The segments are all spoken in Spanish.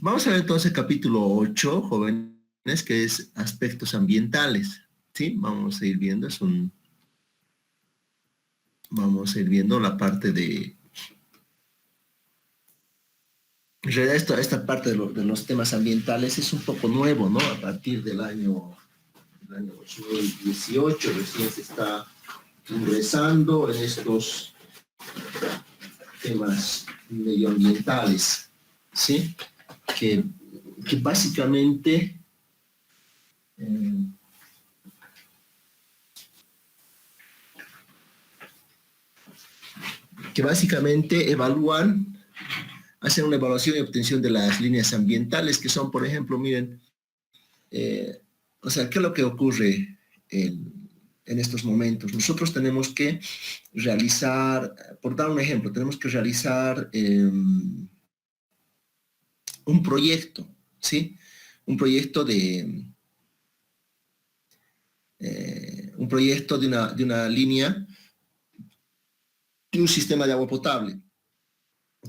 Vamos a ver entonces el capítulo 8, jóvenes, que es aspectos ambientales. ¿Sí? Vamos a ir viendo, vamos a ir viendo la parte de... En realidad esta parte de los temas ambientales es un poco nuevo, ¿no? A partir del año 2018 recién se está ingresando en estos temas medioambientales, ¿sí? Que básicamente hacen una evaluación y obtención de las líneas ambientales, que son, por ejemplo, miren, o sea, ¿qué es lo que ocurre en estos momentos? Nosotros tenemos que realizar, por dar un ejemplo, tenemos que realizar un proyecto, ¿sí? Un proyecto de una línea de un sistema de agua potable,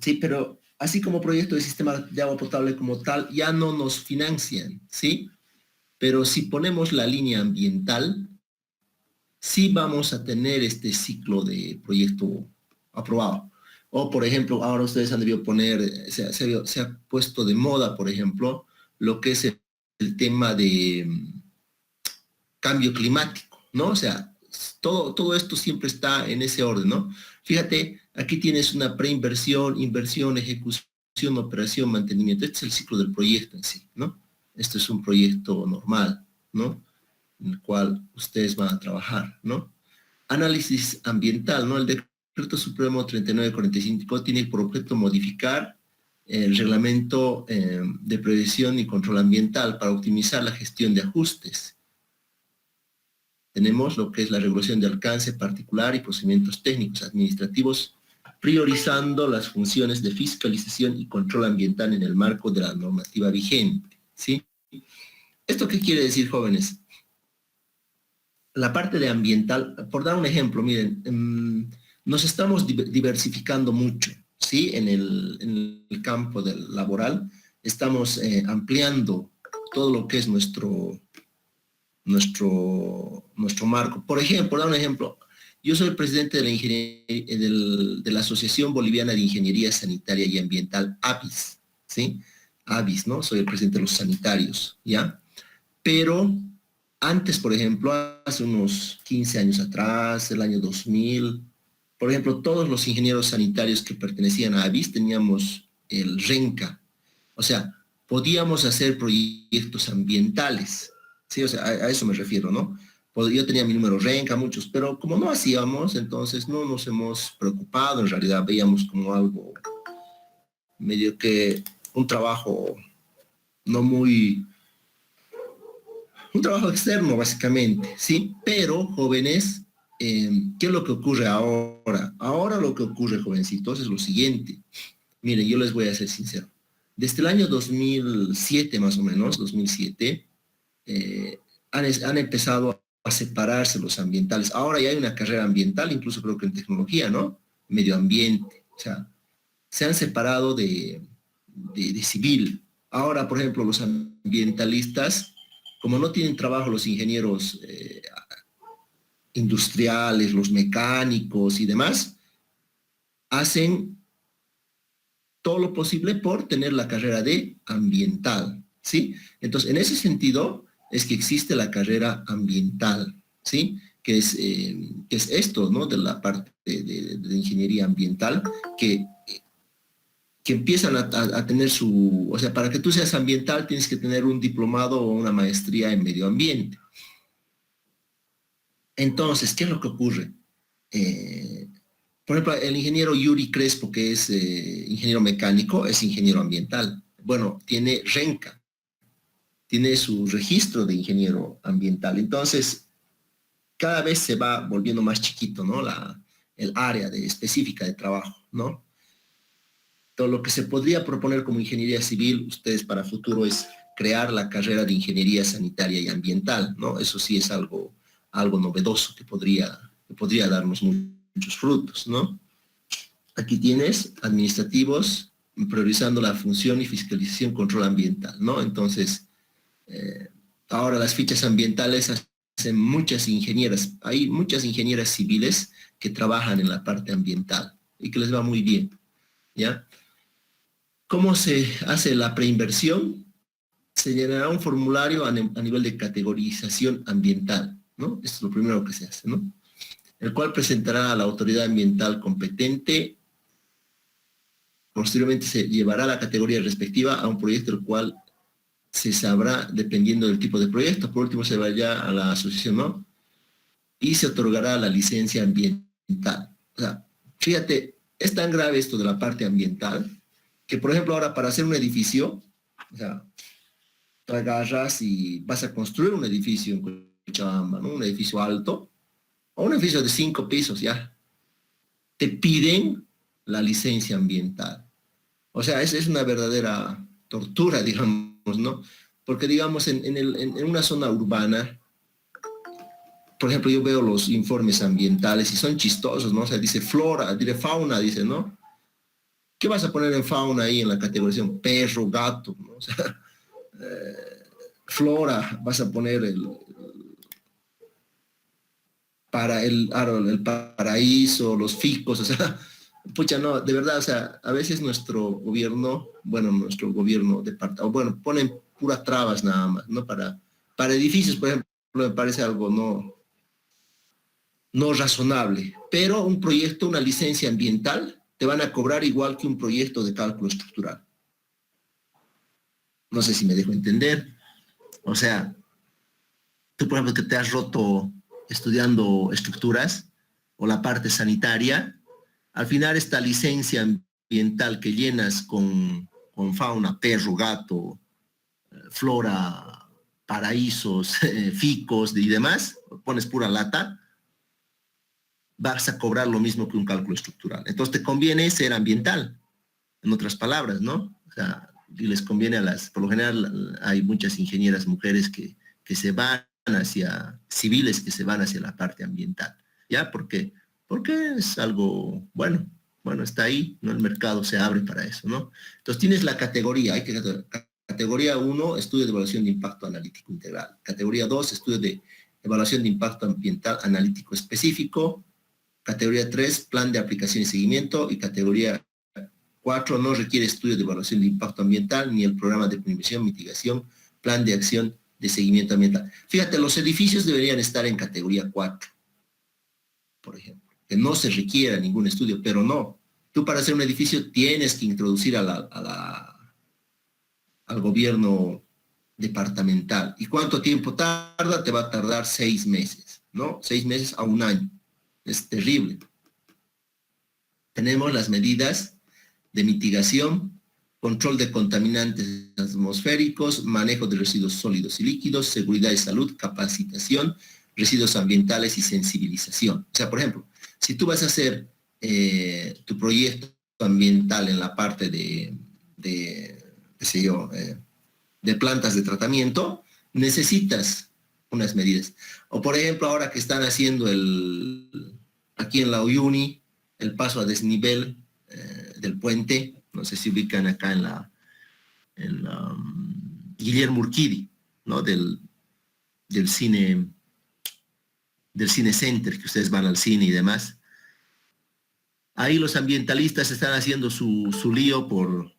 ¿sí? Pero así como proyecto de sistema de agua potable como tal, ya no nos financian, ¿sí? Pero si ponemos la línea ambiental, sí vamos a tener este ciclo de proyecto aprobado. O, por ejemplo, ahora ustedes han debido poner, se ha puesto de moda, por ejemplo, lo que es el tema de cambio climático, ¿no? O sea, todo esto siempre está en ese orden, ¿no? Fíjate, aquí tienes una preinversión, inversión, ejecución, operación, mantenimiento. Este es el ciclo del proyecto en sí, ¿no? Este es un proyecto normal, ¿no? En el cual ustedes van a trabajar, ¿no? Análisis ambiental, ¿no? El Decreto Supremo 3945 tiene por objeto modificar el reglamento de prevención y control ambiental para optimizar la gestión de ajustes. Tenemos lo que es la regulación de alcance particular y procedimientos técnicos administrativos, priorizando las funciones de fiscalización y control ambiental en el marco de la normativa vigente, ¿sí? ¿Esto qué quiere decir, jóvenes? La parte de ambiental, por dar un ejemplo, miren, nos estamos diversificando mucho, ¿sí? En el campo laboral, estamos ampliando todo lo que es nuestro marco. Por ejemplo, dar un ejemplo, yo soy el presidente de la de la Asociación Boliviana de Ingeniería Sanitaria y Ambiental, ABIS, ¿sí? ABIS, ¿no? Soy el presidente de los sanitarios, ¿ya? Pero antes, por ejemplo, hace unos 15 años atrás, el año 2000, por ejemplo, todos los ingenieros sanitarios que pertenecían a ABIS teníamos el RENCA. O sea, podíamos hacer proyectos ambientales, ¿sí? O sea, a eso me refiero, ¿no? Yo tenía mi número RENCA, muchos, pero como no hacíamos, entonces no nos hemos preocupado, en realidad veíamos como algo medio que un trabajo no muy... un trabajo externo, básicamente, ¿sí? Pero, jóvenes, ¿qué es lo que ocurre ahora? Ahora lo que ocurre, jovencitos, es lo siguiente. Miren, yo les voy a ser sincero. Desde el año 2007, más o menos, 2007, han empezado a separarse los ambientales. Ahora ya hay una carrera ambiental, incluso creo que en tecnología, ¿no? Medio ambiente. O sea, se han separado de civil. Ahora, por ejemplo, los ambientalistas, como no tienen trabajo los ingenieros industriales, los mecánicos y demás, hacen todo lo posible por tener la carrera de ambiental, ¿sí? Entonces, en ese sentido es que existe la carrera ambiental, ¿sí? Que es esto, ¿no? De la parte de ingeniería ambiental, que empiezan a tener o sea, para que tú seas ambiental tienes que tener un diplomado o una maestría en medio ambiente. Entonces, ¿qué es lo que ocurre? Por ejemplo, el ingeniero Yuri Crespo, que es ingeniero mecánico, es ingeniero ambiental. Bueno, tiene RENCA, tiene su registro de ingeniero ambiental. Entonces, cada vez se va volviendo más chiquito, ¿no? El área específica de trabajo, ¿no? Todo lo que se podría proponer como ingeniería civil, ustedes para futuro es crear la carrera de ingeniería sanitaria y ambiental, ¿no? Eso sí es algo novedoso que podría darnos muchos frutos, ¿no? Aquí tienes administrativos, priorizando la función y fiscalización control ambiental, ¿no? Entonces, ahora las fichas ambientales hacen muchas ingenieras, hay muchas ingenieras civiles que trabajan en la parte ambiental y que les va muy bien, ¿ya? ¿Cómo se hace la preinversión? Se llenará un formulario a nivel de categorización ambiental, ¿no? Esto es lo primero que se hace, ¿no? El cual presentará a la autoridad ambiental competente. Posteriormente se llevará la categoría respectiva a un proyecto el cual se sabrá dependiendo del tipo de proyecto. Por último se va ya a la asociación, ¿no? Y se otorgará la licencia ambiental. O sea, fíjate, es tan grave esto de la parte ambiental que, por ejemplo, ahora para hacer un edificio, o sea, tú agarras y vas a construir un edificio en Cochabamba, ¿no? Un edificio alto, o un edificio de 5 pisos, ya. Te piden la licencia ambiental. O sea, es una verdadera tortura, digamos, ¿no? Porque, digamos, en una zona urbana, por ejemplo, yo veo los informes ambientales y son chistosos, ¿no? O sea, dice flora, dice fauna, dice, ¿no? ¿Qué vas a poner en fauna ahí en la categorización? Perro, gato, ¿no? O sea, flora, vas a poner el paraíso, los ficos, o sea, pucha, no, de verdad, o sea, a veces nuestro gobierno, bueno, nuestro gobierno departamento, bueno, ponen puras trabas nada más, ¿no? Para edificios, por ejemplo, me parece algo no razonable, pero un proyecto, una licencia ambiental, te van a cobrar igual que un proyecto de cálculo estructural. No sé si me dejo entender. O sea, tú, por ejemplo, que te has roto estudiando estructuras o la parte sanitaria, al final esta licencia ambiental que llenas con fauna, perro, gato, flora, paraísos, ficos y demás, pones pura lata, vas a cobrar lo mismo que un cálculo estructural. Entonces te conviene ser ambiental, en otras palabras, ¿no? O sea, y les conviene por lo general hay muchas ingenieras mujeres que se van hacia, civiles que se van hacia la parte ambiental, ¿ya? Porque es algo bueno, está ahí, ¿no? El mercado se abre para eso, ¿no? Entonces tienes la categoría, categoría 1, estudio de evaluación de impacto analítico integral. Categoría 2, estudio de evaluación de impacto ambiental analítico específico. Categoría 3, plan de aplicación y seguimiento. Y categoría 4, no requiere estudio de evaluación de impacto ambiental ni el programa de prevención, mitigación, plan de acción de seguimiento ambiental. Fíjate, los edificios deberían estar en categoría 4, por ejemplo, que no se requiera ningún estudio, pero no. Tú para hacer un edificio tienes que introducir al gobierno departamental. ¿Y cuánto tiempo tarda? Te va a tardar 6 meses, ¿no? 6 meses a un año. Es terrible. Tenemos las medidas de mitigación, control de contaminantes atmosféricos, manejo de residuos sólidos y líquidos, seguridad y salud, capacitación, residuos ambientales y sensibilización. O sea, por ejemplo, si tú vas a hacer tu proyecto ambiental en la parte qué sé yo, de plantas de tratamiento, necesitas unas medidas. O por ejemplo, ahora que están haciendo aquí en la Uyuni, el paso a desnivel del puente, no sé si ubican acá en la Guillermo Urquidi, ¿no? Del cine, del cine center, que ustedes van al cine y demás. Ahí los ambientalistas están haciendo su lío por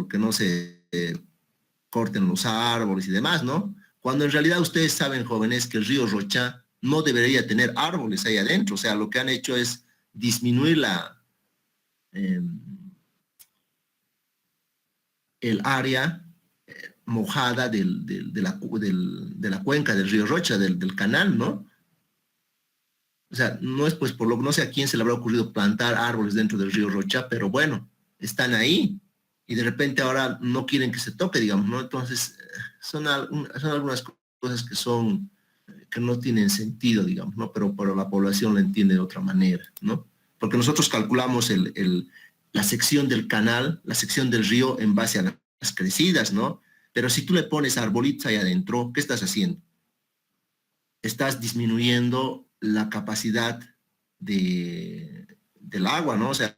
que no se corten los árboles y demás, ¿no? Cuando en realidad ustedes saben, jóvenes, que el río Rocha no debería tener árboles ahí adentro. O sea, lo que han hecho es disminuir el área mojada de la cuenca del río Rocha, del canal, ¿no? O sea, no es pues no sé a quién se le habrá ocurrido plantar árboles dentro del río Rocha, pero bueno, están ahí y de repente ahora no quieren que se toque, digamos, ¿no? Entonces, son algunas cosas que no tienen sentido, digamos, ¿no? Pero la población lo entiende de otra manera, ¿no? Porque nosotros calculamos la sección del canal, la sección del río en base a las crecidas, ¿no? Pero si tú le pones arbolitos ahí adentro, ¿qué estás haciendo? Estás disminuyendo la capacidad del agua, ¿no? O sea,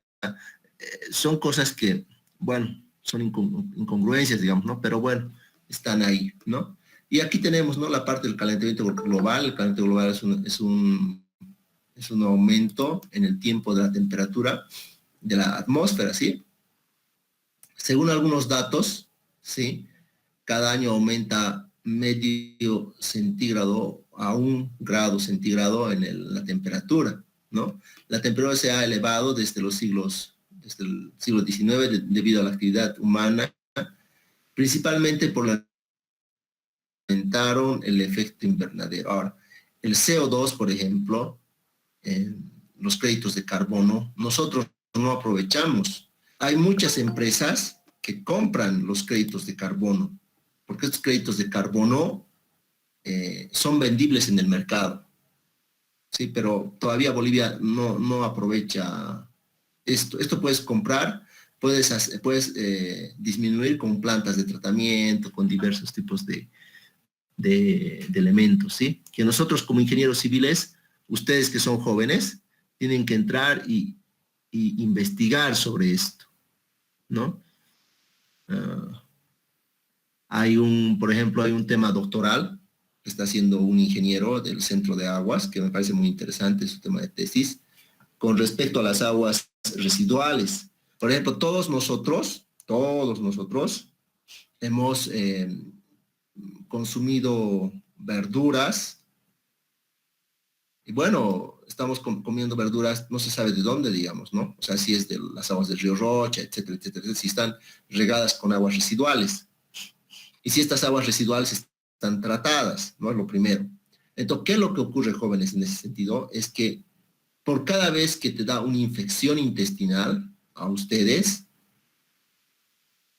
son cosas que bueno, son incongruencias, digamos, ¿no? Pero bueno, están ahí, ¿no? Y aquí tenemos, ¿no? La parte del calentamiento global. El calentamiento global es un aumento en el tiempo de la temperatura de la atmósfera, ¿sí? Según algunos datos, ¿sí? Cada año aumenta medio centígrado a 1 grado centígrado en la temperatura, ¿no? La temperatura se ha elevado desde el siglo XIX debido a la actividad humana, principalmente por aumentaron el efecto invernadero. Ahora, el CO2, por ejemplo, los créditos de carbono, nosotros no aprovechamos. Hay muchas empresas que compran los créditos de carbono, porque estos créditos de carbono son vendibles en el mercado, ¿sí? Pero todavía Bolivia no aprovecha esto. Esto puedes comprar, puedes disminuir con plantas de tratamiento, con diversos tipos de elementos, ¿sí? Que nosotros como ingenieros civiles, ustedes que son jóvenes, tienen que entrar y investigar sobre esto, ¿no? Por ejemplo, hay un tema doctoral que está haciendo un ingeniero del Centro de Aguas, que me parece muy interesante su tema de tesis, con respecto a las aguas residuales. Por ejemplo, todos nosotros hemos consumido verduras y bueno, estamos comiendo verduras, no se sabe de dónde, digamos, ¿no? O sea, si es de las aguas del río Rocha, etcétera, etcétera, si están regadas con aguas residuales. Y si estas aguas residuales están tratadas, ¿no? Es lo primero. Entonces, ¿qué es lo que ocurre, jóvenes, en ese sentido? Es que por cada vez que te da una infección intestinal a ustedes,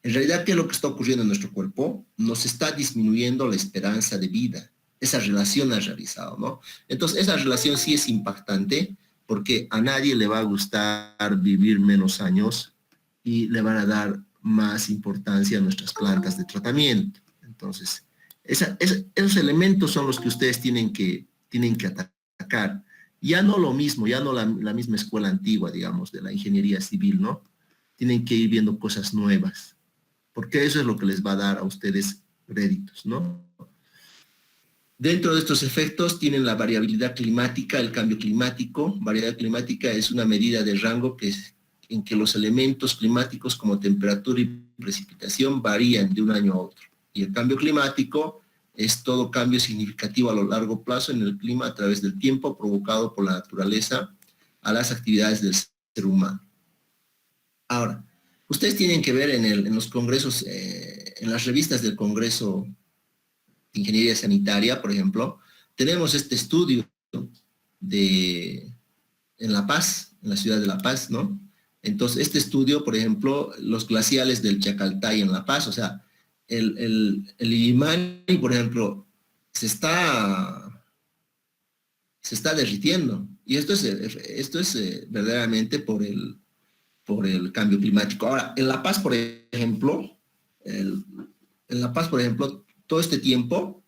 en realidad, ¿qué es lo que está ocurriendo en nuestro cuerpo? Nos está disminuyendo la esperanza de vida. Esa relación ha realizado, ¿no? Entonces, esa relación sí es impactante porque a nadie le va a gustar vivir menos años y le van a dar más importancia a nuestras plantas de tratamiento. Entonces, esos elementos son los que ustedes tienen que atacar. Ya no lo mismo, ya no la misma escuela antigua, digamos, de la ingeniería civil, ¿no? Tienen que ir viendo cosas nuevas, porque eso es lo que les va a dar a ustedes réditos, ¿no? Dentro de estos efectos tienen la variabilidad climática, el cambio climático. Variabilidad climática es una medida de rango en que los elementos climáticos como temperatura y precipitación varían de un año a otro. Y el cambio climático es todo cambio significativo a lo largo plazo en el clima a través del tiempo provocado por la naturaleza a las actividades del ser humano. Ahora, ustedes tienen que ver en los congresos, en las revistas del Congreso de Ingeniería Sanitaria, por ejemplo, tenemos este estudio en La Paz, en la ciudad de La Paz, ¿no? Entonces, este estudio, por ejemplo, los glaciales del Chacaltay en La Paz, o sea, el Illimani, por ejemplo, se está derritiendo. Y esto es verdaderamente por el cambio climático. Ahora, en La Paz, por ejemplo, todo este tiempo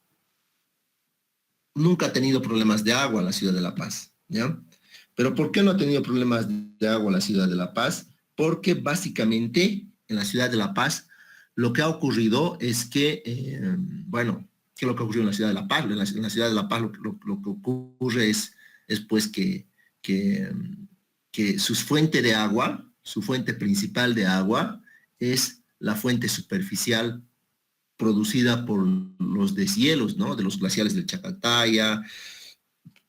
nunca ha tenido problemas de agua la ciudad de La Paz, ¿ya? Pero ¿por qué no ha tenido problemas de agua la ciudad de La Paz? Porque básicamente en la ciudad de La Paz lo que ha ocurrido es que, bueno, ¿qué es lo que ha ocurrido en la ciudad de La Paz? En la ciudad de La Paz lo que ocurre es pues que su fuente de agua, su fuente principal de agua, es la fuente superficial producida por los deshielos, ¿no? De los glaciares del Chacaltaya,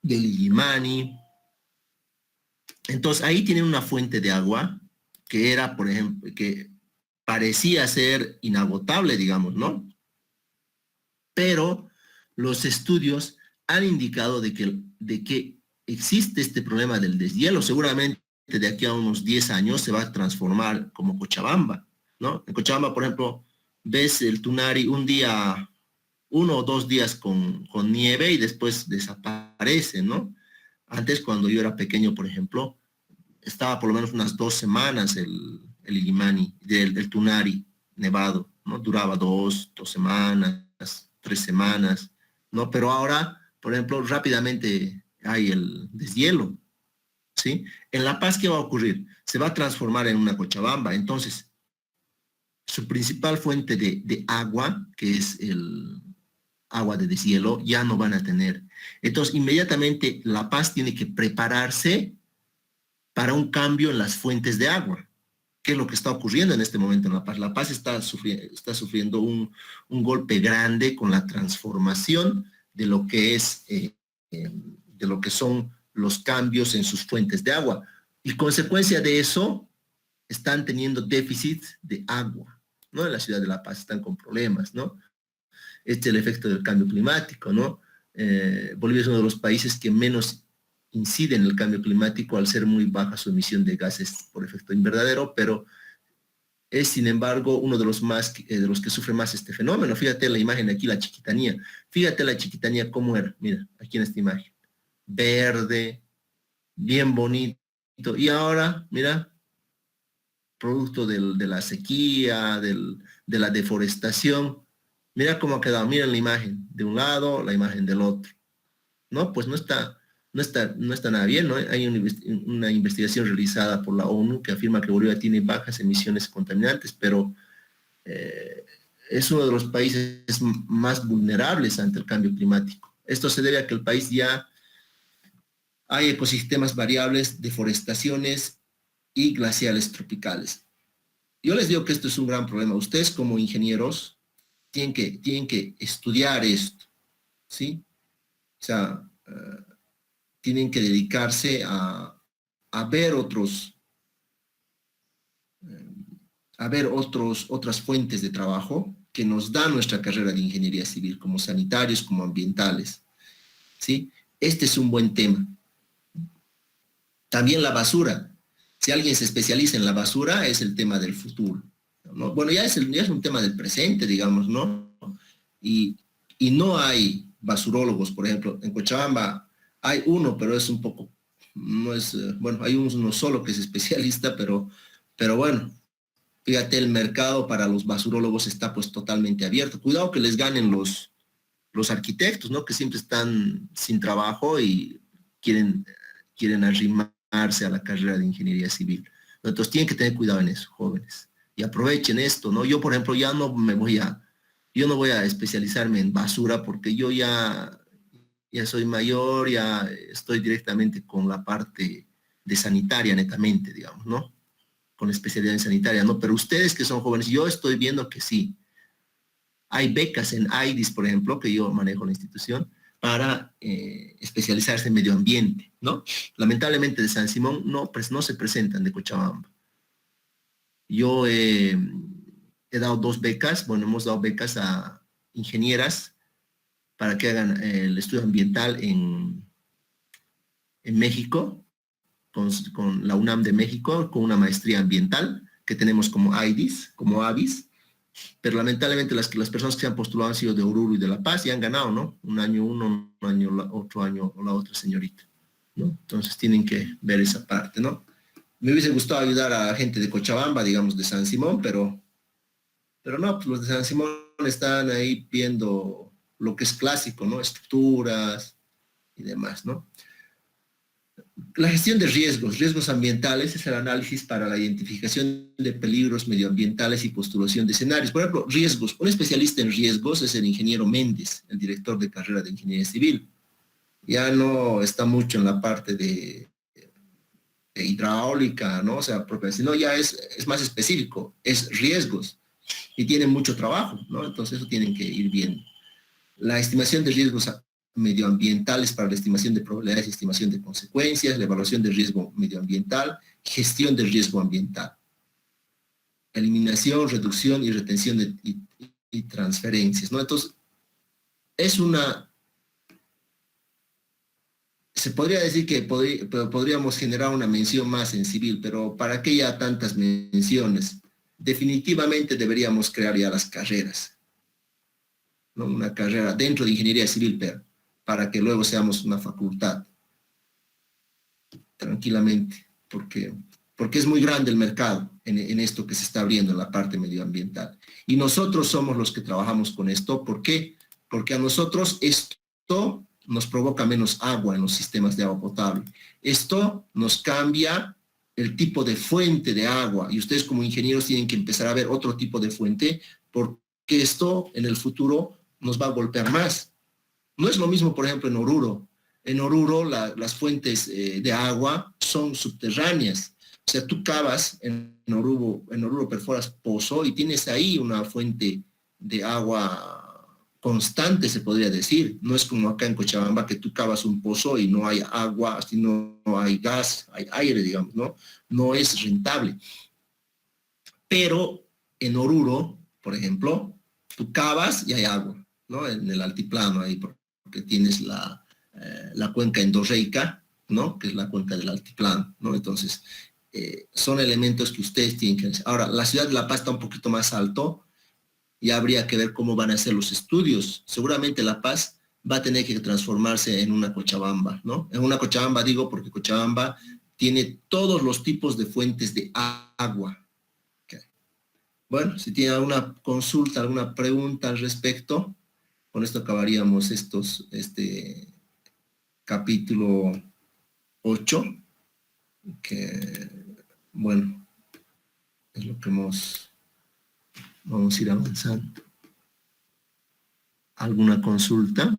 del Illimani. Entonces ahí tienen una fuente de agua que era, por ejemplo, que parecía ser inagotable, digamos, ¿no? Pero los estudios han indicado de que existe este problema del deshielo. Seguramente de aquí a unos 10 años se va a transformar como Cochabamba, ¿no? En Cochabamba, por ejemplo, ves el Tunari un día, 1 o 2 días con nieve y después desaparece, ¿no? Antes, cuando yo era pequeño, por ejemplo, estaba por lo menos unas 2 semanas el Illimani, el Tunari nevado, ¿no? Duraba 2 semanas, 3 semanas, ¿no? Pero ahora, por ejemplo, rápidamente hay el deshielo, ¿sí? En La Paz, ¿qué va a ocurrir? Se va a transformar en una Cochabamba. Entonces, su principal fuente de agua, que es el agua de deshielo, ya no van a tener. Entonces, inmediatamente La Paz tiene que prepararse para un cambio en las fuentes de agua. ¿Qué es lo que está ocurriendo en este momento en La Paz? La Paz está sufriendo un golpe grande con la transformación de lo que de lo que son los cambios en sus fuentes de agua. Y consecuencia de eso, están teniendo déficit de agua, ¿no? En la ciudad de La Paz están con problemas, ¿no? Este es el efecto del cambio climático, ¿no? Bolivia es uno de los países que menos incide en el cambio climático al ser muy baja su emisión de gases por efecto invernadero, pero es, sin embargo, uno de los que sufre más este fenómeno. Fíjate la imagen aquí, la Chiquitanía. Fíjate la Chiquitanía cómo era. Mira, aquí en esta imagen. Verde, bien bonito. Y ahora, mira, producto de la sequía, de la deforestación. Mira cómo ha quedado. Mira la imagen de un lado, la imagen del otro. No, pues no está nada bien, ¿no? Hay una investigación realizada por la ONU que afirma que Bolivia tiene bajas emisiones contaminantes, pero es uno de los países más vulnerables ante el cambio climático. Esto se debe a que el país ya hay ecosistemas variables, deforestaciones y glaciales tropicales. Yo les digo que esto es un gran problema. Ustedes como ingenieros tienen que estudiar esto, ¿sí? O sea, tienen que dedicarse a ver otras fuentes de trabajo que nos da nuestra carrera de ingeniería civil, como sanitarios, como ambientales, ¿sí? Este es un buen tema. También la basura. Si alguien se especializa en la basura, es el tema del futuro, ¿no? Bueno, ya es un tema del presente, digamos, ¿no? Y, y no hay basurólogos, por ejemplo. En Cochabamba hay uno, pero es un poco, no es, bueno, hay uno solo que es especialista, pero bueno, fíjate, el mercado para los basurólogos está pues totalmente abierto. Cuidado que les ganen los arquitectos, ¿no? Que siempre están sin trabajo y quieren arrimarse a la carrera de ingeniería civil. Entonces tienen que tener cuidado en eso, jóvenes. Y aprovechen esto, ¿no? Yo, por ejemplo, yo no voy a especializarme en basura porque yo ya soy mayor, ya estoy directamente con la parte de sanitaria netamente, digamos, ¿no? Con especialidad en sanitaria, ¿no? Pero ustedes que son jóvenes, yo estoy viendo que sí. Hay becas en AIDIS, por ejemplo, que yo manejo la institución, para especializarse en medio ambiente, ¿no? Lamentablemente de San Simón no se presentan de Cochabamba. Yo he dado 2 becas, bueno, hemos dado becas a ingenieras para que hagan el estudio ambiental en México, con la UNAM de México, con una maestría ambiental que tenemos como AIDIS, como AVIS, pero lamentablemente las personas que se han postulado han sido de Oruro y de La Paz y han ganado, ¿no? Un año uno, un año otro año la otra señorita, ¿no? Entonces tienen que ver esa parte, ¿no? Me hubiese gustado ayudar a gente de Cochabamba, digamos, de San Simón, pero no, pues los de San Simón están ahí viendo lo que es clásico, ¿no? Estructuras y demás, ¿no? La gestión de riesgos ambientales es el análisis para la identificación de peligros medioambientales y postulación de escenarios. Por ejemplo, riesgos. Un especialista en riesgos es el ingeniero Méndez, el director de carrera de ingeniería civil. Ya no está mucho en la parte de hidráulica, ¿no? O sea, porque si no ya es más específico, es riesgos y tienen mucho trabajo, ¿no? Entonces eso tienen que ir viendo. La estimación de riesgos medioambientales para la estimación de probabilidades y estimación de consecuencias, la evaluación de riesgo medioambiental, gestión del riesgo ambiental, eliminación, reducción y retención y transferencias, ¿no? Entonces, se podría decir que podríamos generar una mención más en civil, pero ¿para qué ya tantas menciones? Definitivamente deberíamos crear ya las carreras, ¿no? Una carrera dentro de ingeniería civil, pero para que luego seamos una facultad, tranquilamente, porque es muy grande el mercado en esto que se está abriendo en la parte medioambiental. Y nosotros somos los que trabajamos con esto. ¿Por qué? Porque a nosotros esto nos provoca menos agua en los sistemas de agua potable. Esto nos cambia el tipo de fuente de agua, y ustedes como ingenieros tienen que empezar a ver otro tipo de fuente, porque esto en el futuro nos va a golpear más. No es lo mismo, por ejemplo, en Oruro. En Oruro las fuentes de agua son subterráneas. O sea, tú cavas en Oruro perforas pozo y tienes ahí una fuente de agua constante, se podría decir. No es como acá en Cochabamba que tú cavas un pozo y no hay agua, no hay gas, hay aire, digamos, ¿no? No es rentable. Pero en Oruro, por ejemplo, tú cavas y hay agua, ¿no? En el altiplano ahí, porque tienes la cuenca endorreica, ¿no? Que es la cuenca del altiplano, ¿no? Entonces, son elementos que ustedes tienen que hacer. Ahora, la ciudad de La Paz está un poquito más alto y habría que ver cómo van a ser los estudios. Seguramente La Paz va a tener que transformarse en una Cochabamba, ¿no? En una Cochabamba digo porque Cochabamba tiene todos los tipos de fuentes de agua. Okay. Bueno, si tiene alguna consulta, alguna pregunta al respecto, con esto acabaríamos este capítulo 8, que, bueno, es lo que vamos a ir avanzando. ¿Alguna consulta?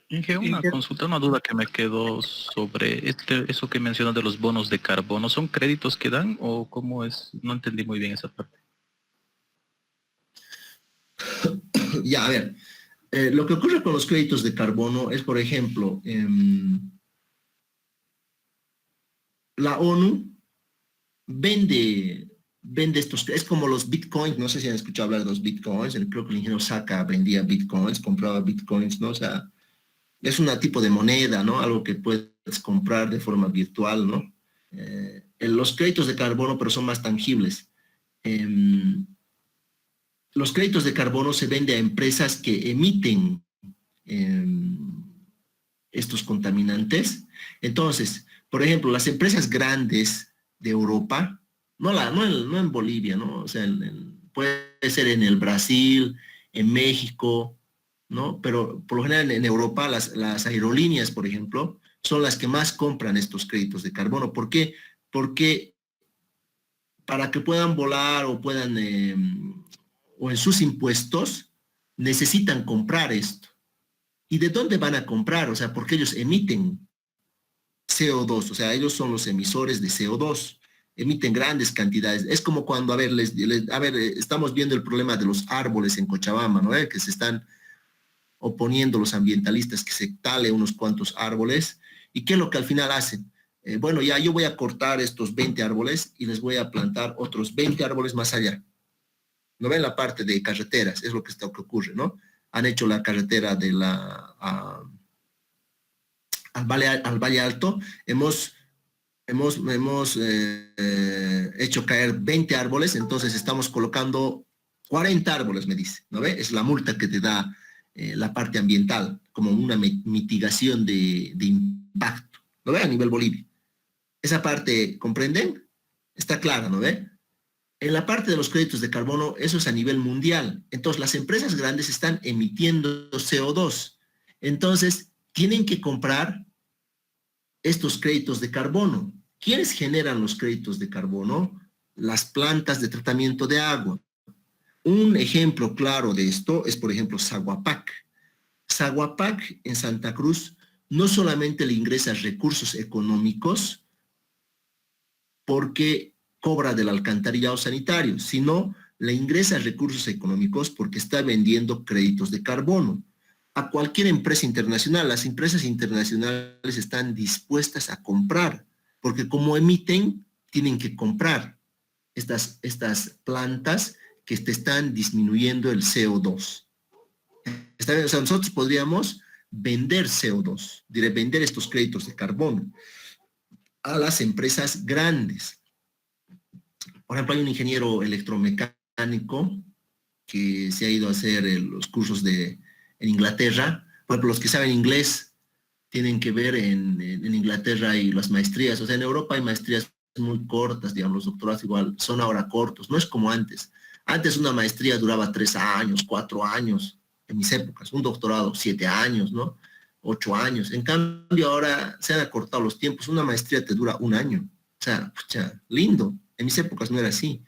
Inge, una consulta, una duda que me quedó sobre eso que mencionas de los bonos de carbono. ¿Son créditos que dan o cómo es? No entendí muy bien esa parte. Ya, a ver, lo que ocurre con los créditos de carbono es, por ejemplo, la ONU vende estos, es como los bitcoins, no sé si han escuchado hablar de los bitcoins, creo que el ingeniero Saca vendía bitcoins, compraba bitcoins, ¿no? O sea, es un tipo de moneda, ¿no? Algo que puedes comprar de forma virtual, ¿no? Los créditos de carbono, pero son más tangibles. Los créditos de carbono se venden a empresas que emiten estos contaminantes. Entonces, por ejemplo, las empresas grandes de Europa, no en Bolivia, ¿no? O sea, puede ser en el Brasil, en México, ¿no? Pero por lo general en Europa las aerolíneas, por ejemplo, son las que más compran estos créditos de carbono. ¿Por qué? Porque para que puedan volar o puedan, o en sus impuestos, necesitan comprar esto. ¿Y de dónde van a comprar? O sea, porque ellos emiten CO2, o sea, ellos son los emisores de CO2, emiten grandes cantidades. Es como cuando, a ver, estamos viendo el problema de los árboles en Cochabamba, ¿no? Que se están oponiendo los ambientalistas que se tale unos cuantos árboles. ¿Y qué es lo que al final hacen? Bueno, ya yo voy a cortar estos 20 árboles y les voy a plantar otros 20 árboles más allá. ¿No ven la parte de carreteras? Es lo que ocurre, ¿no? Han hecho la carretera de al Valle Alto, hemos hecho caer 20 árboles, entonces estamos colocando 40 árboles, me dice, ¿no ve? Es la multa que te da la parte ambiental, como una mitigación de impacto, ¿no ve? A nivel Bolivia. Esa parte, ¿comprenden? Está clara, ¿no ve? En la parte de los créditos de carbono, eso es a nivel mundial. Entonces, las empresas grandes están emitiendo CO2. Entonces, tienen que comprar estos créditos de carbono. ¿Quiénes generan los créditos de carbono? Las plantas de tratamiento de agua. Un ejemplo claro de esto es, por ejemplo, Saguapac. Saguapac en Santa Cruz no solamente le ingresa recursos económicos porque cobra del alcantarillado sanitario, sino le ingresa recursos económicos porque está vendiendo créditos de carbono a cualquier empresa internacional. Las empresas internacionales están dispuestas a comprar, porque como emiten, tienen que comprar estas plantas que te están disminuyendo el CO2. ¿Está bien? O sea, nosotros podríamos vender CO2, vender estos créditos de carbono a las empresas grandes. Por ejemplo, hay un ingeniero electromecánico que se ha ido a hacer los cursos en Inglaterra. Por ejemplo, los que saben inglés tienen que ver en Inglaterra y las maestrías. O sea, en Europa hay maestrías muy cortas, digamos, los doctorados igual son ahora cortos. No es como antes. Antes una maestría duraba 3 años, 4 años, en mis épocas. Un doctorado, 7 años, ¿no? 8 años. En cambio, ahora se han acortado los tiempos. Una maestría te dura 1 año. O sea, pucha, lindo. En mis épocas no era así,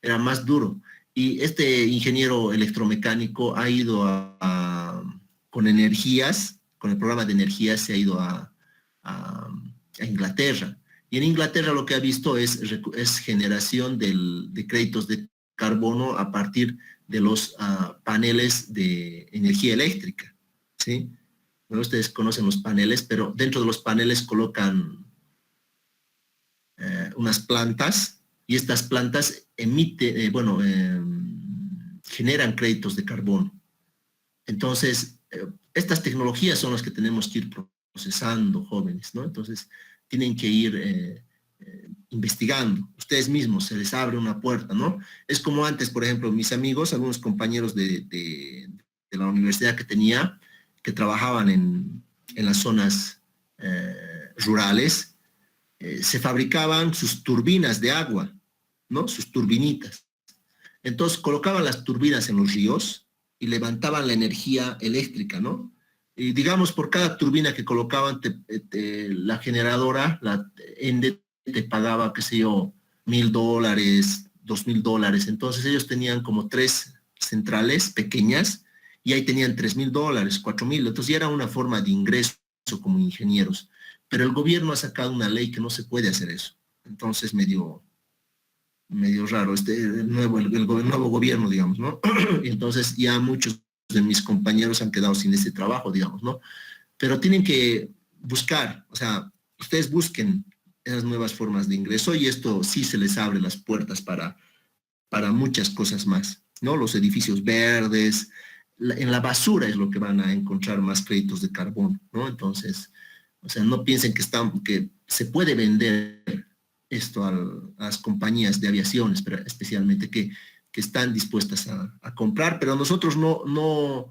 era más duro. Y este ingeniero electromecánico ha ido con energías, con el programa de energías, se ha ido a Inglaterra. Y en Inglaterra lo que ha visto es generación de créditos de carbono a partir de los paneles de energía eléctrica, ¿sí? Bueno, ustedes conocen los paneles, pero dentro de los paneles colocan unas plantas y estas plantas generan créditos de carbono. Entonces, estas tecnologías son las que tenemos que ir procesando, jóvenes, ¿no? Entonces, tienen que ir investigando. Ustedes mismos, se les abre una puerta, ¿no? Es como antes, por ejemplo, mis amigos, algunos compañeros de la universidad que tenía, que trabajaban en las zonas rurales, se fabricaban sus turbinas de agua, ¿no? Sus turbinitas. Entonces colocaban las turbinas en los ríos y levantaban la energía eléctrica, ¿no? Y digamos, por cada turbina que colocaban, la generadora, la ENDE, te pagaba, qué sé yo, $1,000, $2,000. Entonces ellos tenían como 3 centrales pequeñas y ahí tenían $3,000, 4,000. Entonces ya era una forma de ingreso como ingenieros. Pero el gobierno ha sacado una ley que no se puede hacer eso. Entonces medio raro el nuevo gobierno, digamos, ¿no? Y entonces ya muchos de mis compañeros han quedado sin ese trabajo, digamos, ¿no? Pero tienen que buscar, o sea, ustedes busquen esas nuevas formas de ingreso y esto sí se les abre las puertas para muchas cosas más, ¿no? Los edificios verdes, en la basura es lo que van a encontrar más créditos de carbono, ¿no? Entonces, o sea, no piensen que se puede vender esto a las compañías de aviaciones, pero especialmente que están dispuestas a comprar, pero nosotros como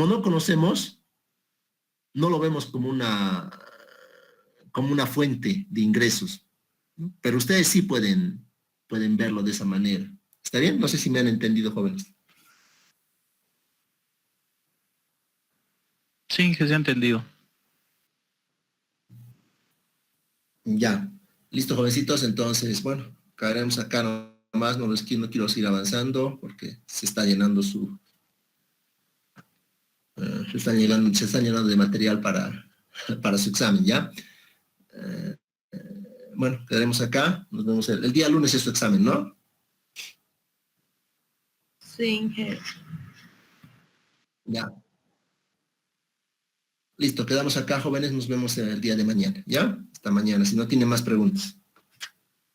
no conocemos, no lo vemos como una fuente de ingresos, ¿no? Pero ustedes sí pueden verlo de esa manera. ¿Está bien? No sé si me han entendido, jóvenes. Sí, que se ha entendido. Ya. Listo, jovencitos. Entonces, bueno, caeremos acá nomás. No quiero seguir avanzando porque se está llenando se están llenando de material para su examen, ¿ya? Eh, bueno, quedaremos acá. Nos vemos el día lunes es su examen, ¿no? Sí, Ya. Listo, quedamos acá, jóvenes. Nos vemos el día de mañana, ¿ya? Hasta mañana, si no tienen más preguntas.